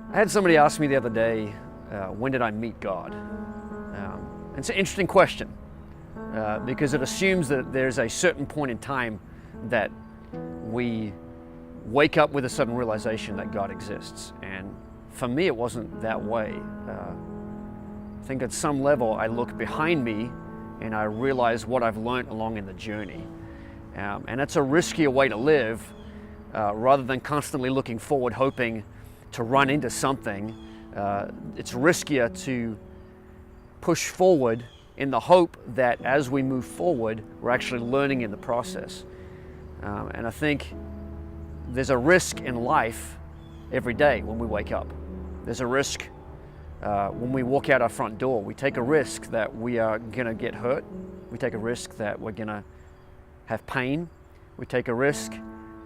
I had somebody ask me the other day, when did I meet God? It's an interesting question because it assumes that there's a certain point in time that we wake up with a sudden realization that God exists. And for me, it wasn't that way. I think at some level I look behind me and I realize what I've learned along in the journey. And it's a riskier way to live rather than constantly looking forward, hoping to run into something. It's riskier to push forward in the hope that as we move forward, we're actually learning in the process. And I think there's a risk in life every day when we wake up. There's a risk when we walk out our front door. We take a risk that we are gonna get hurt. We take a risk that we're gonna have pain. We take a risk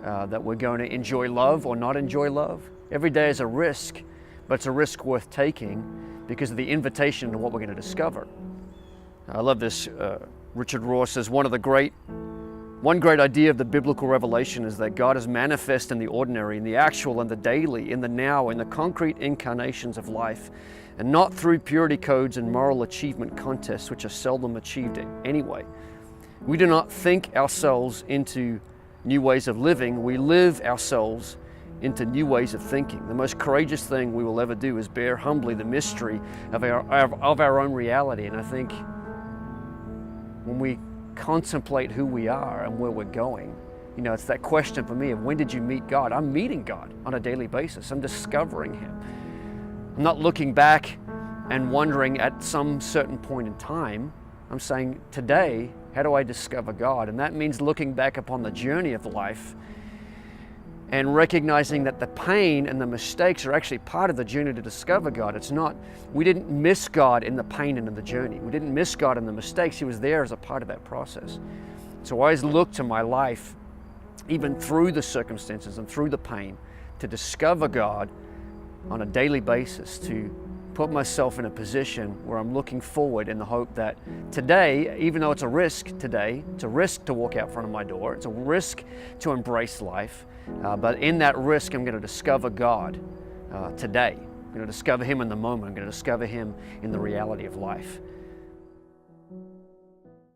that we're going to enjoy love or not enjoy love. Every day is a risk, but it's a risk worth taking because of the invitation to what we're going to discover. I love this. Richard Rohr says, one great idea of the biblical revelation is that God is manifest in the ordinary, in the actual and the daily, in the now, in the concrete incarnations of life, and not through purity codes and moral achievement contests, which are seldom achieved anyway. We do not think ourselves into new ways of living, we live ourselves into new ways of thinking. The most courageous thing we will ever do is bear humbly the mystery of our own reality. And I think when we contemplate who we are and where we're going, it's that question for me of when did you meet God? I'm meeting God on a daily basis. I'm discovering Him. I'm not looking back and wondering at some certain point in time. I'm saying today, how do I discover God? And that means looking back upon the journey of life and recognizing that the pain and the mistakes are actually part of the journey to discover God. It's not, we didn't miss God in the pain and in the journey. We didn't miss God in the mistakes. He was there as a part of that process. So I always look to my life, even through the circumstances and through the pain, to discover God on a daily basis, to put myself in a position where I'm looking forward in the hope that today, even though it's a risk today, it's a risk to walk out front of my door, it's a risk to embrace life, but in that risk I'm going to discover God today. I'm going to discover Him in the moment. I'm going to discover Him in the reality of life.